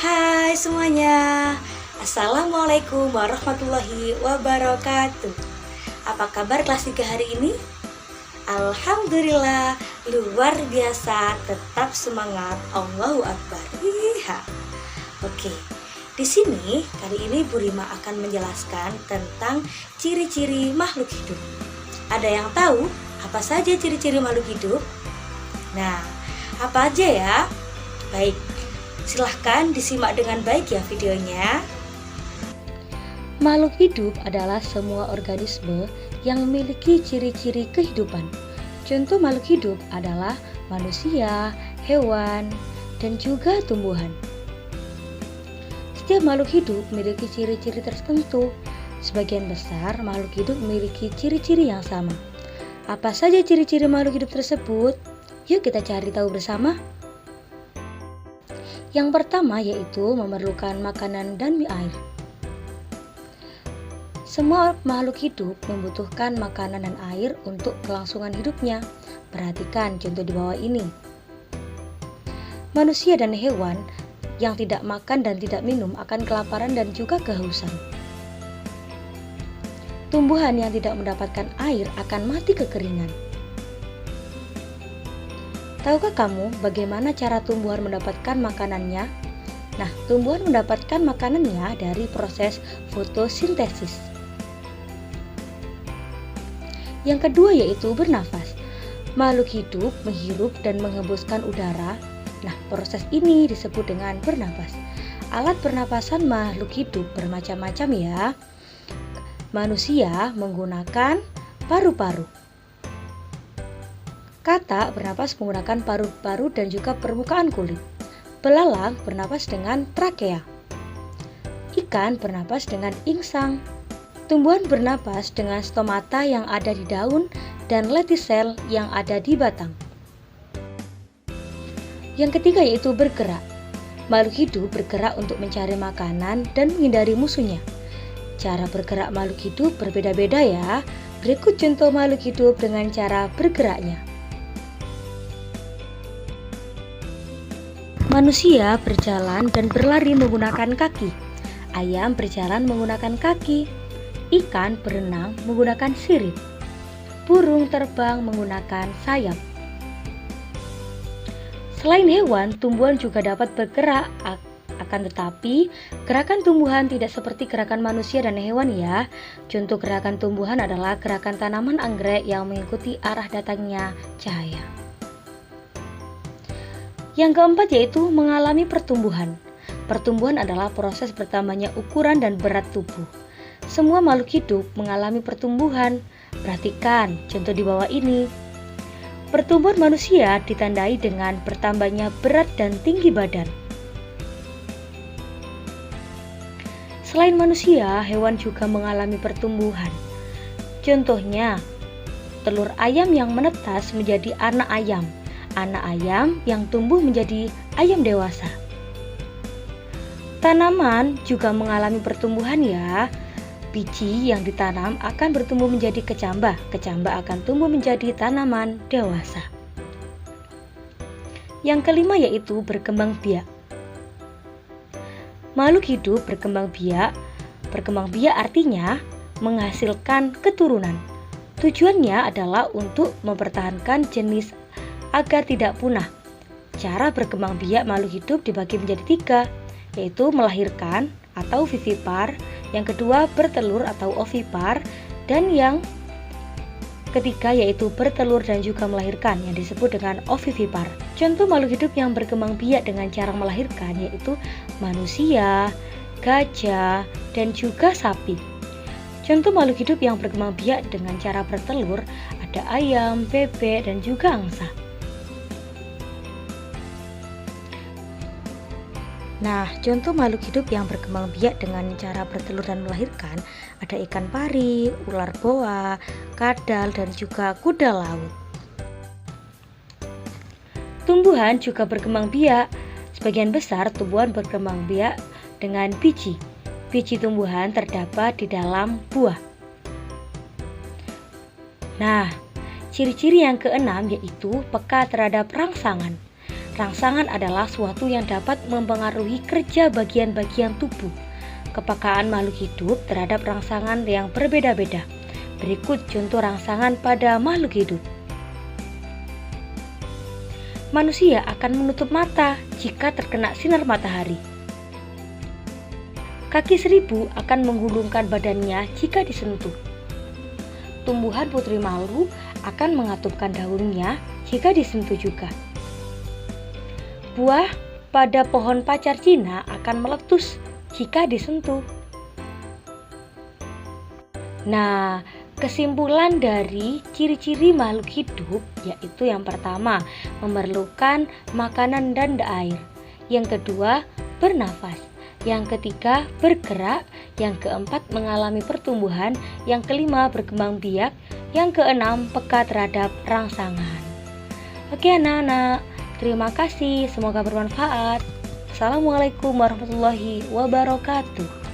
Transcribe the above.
Hai semuanya, Assalamualaikum warahmatullahi wabarakatuh. Apa kabar kelas 3 hari ini? Alhamdulillah, luar biasa, tetap semangat, Allahu Akbar. Iha. Oke, di sini kali ini Bu Rima akan menjelaskan tentang ciri-ciri makhluk hidup. Ada yang tahu apa saja ciri-ciri makhluk hidup? Nah, apa aja ya? Baik, silahkan disimak dengan baik ya videonya. Makhluk hidup adalah semua organisme yang memiliki ciri-ciri kehidupan. Contoh makhluk hidup adalah manusia, hewan, dan juga tumbuhan. Setiap makhluk hidup memiliki ciri-ciri tertentu. Sebagian besar makhluk hidup memiliki ciri-ciri yang sama. Apa saja ciri-ciri makhluk hidup tersebut? Yuk kita cari tahu bersama. Yang pertama yaitu memerlukan makanan dan air. Semua makhluk hidup membutuhkan makanan dan air untuk kelangsungan hidupnya. Perhatikan contoh di bawah ini. Manusia dan hewan yang tidak makan dan tidak minum akan kelaparan dan juga kehausan. Tumbuhan yang tidak mendapatkan air akan mati kekeringan. Tahukah kamu bagaimana cara tumbuhan mendapatkan makanannya? Nah, tumbuhan mendapatkan makanannya dari proses fotosintesis. Yang kedua yaitu bernafas. Makhluk hidup menghirup dan menghembuskan udara. Nah, proses ini disebut dengan bernafas. Alat pernapasan makhluk hidup bermacam-macam ya. Manusia menggunakan paru-paru. Katak bernapas menggunakan paru-paru dan juga permukaan kulit. Belalang bernapas dengan trakea. Ikan bernapas dengan insang. Tumbuhan bernapas dengan stomata yang ada di daun dan lentisel yang ada di batang. Yang ketiga yaitu bergerak. Makhluk hidup bergerak untuk mencari makanan dan menghindari musuhnya. Cara bergerak makhluk hidup berbeda-beda ya. Berikut contoh makhluk hidup dengan cara bergeraknya. Manusia berjalan dan berlari menggunakan kaki. Ayam berjalan menggunakan kaki. Ikan berenang menggunakan sirip. Burung terbang menggunakan sayap. Selain hewan, tumbuhan juga dapat bergerak. Akan tetapi, gerakan tumbuhan tidak seperti gerakan manusia dan hewan ya. Contoh gerakan tumbuhan adalah gerakan tanaman anggrek yang mengikuti arah datangnya cahaya. Yang keempat yaitu mengalami pertumbuhan. Pertumbuhan adalah proses bertambahnya ukuran dan berat tubuh. Semua makhluk hidup mengalami pertumbuhan. Perhatikan contoh di bawah ini. Pertumbuhan manusia ditandai dengan bertambahnya berat dan tinggi badan. Selain manusia, hewan juga mengalami pertumbuhan. Contohnya, telur ayam yang menetas menjadi anak ayam. Anak ayam yang tumbuh menjadi ayam dewasa. Tanaman juga mengalami pertumbuhan ya. Biji yang ditanam akan bertumbuh menjadi kecambah. Kecambah akan tumbuh menjadi tanaman dewasa. Yang kelima yaitu berkembang biak. Makhluk hidup berkembang biak. Berkembang biak artinya menghasilkan keturunan. Tujuannya adalah untuk mempertahankan jenis agar tidak punah. Cara berkembang biak makhluk hidup dibagi menjadi 3, yaitu melahirkan atau vivipar, yang kedua bertelur atau ovipar, dan yang ketiga yaitu bertelur dan juga melahirkan yang disebut dengan ovivipar. Contoh makhluk hidup yang berkembang biak dengan cara melahirkan yaitu manusia, gajah, dan juga sapi. Contoh makhluk hidup yang berkembang biak dengan cara bertelur ada ayam, bebek, dan juga angsa. Nah, contoh makhluk hidup yang berkembang biak dengan cara bertelur dan melahirkan ada ikan pari, ular boa, kadal, dan juga kuda laut. Tumbuhan juga berkembang biak. Sebagian besar tumbuhan berkembang biak dengan biji. Biji tumbuhan terdapat di dalam buah. Nah, ciri-ciri yang keenam yaitu peka terhadap rangsangan. Rangsangan adalah suatu yang dapat mempengaruhi kerja bagian-bagian tubuh. Kepekaan makhluk hidup terhadap rangsangan yang berbeda-beda. Berikut contoh rangsangan pada makhluk hidup. Manusia akan menutup mata jika terkena sinar matahari. Kaki 1000 akan menggulungkan badannya jika disentuh. Tumbuhan putri malu akan mengatupkan daunnya jika disentuh juga. Buah pada pohon pacar Cina akan meletus jika disentuh. Nah, kesimpulan dari ciri-ciri makhluk hidup yaitu yang pertama, memerlukan makanan dan air. Yang kedua, bernafas. Yang ketiga, bergerak. Yang keempat, mengalami pertumbuhan. Yang kelima, berkembang biak. Yang keenam, peka terhadap rangsangan. Oke anak-anak, terima kasih. Semoga bermanfaat. Assalamualaikum warahmatullahi wabarakatuh.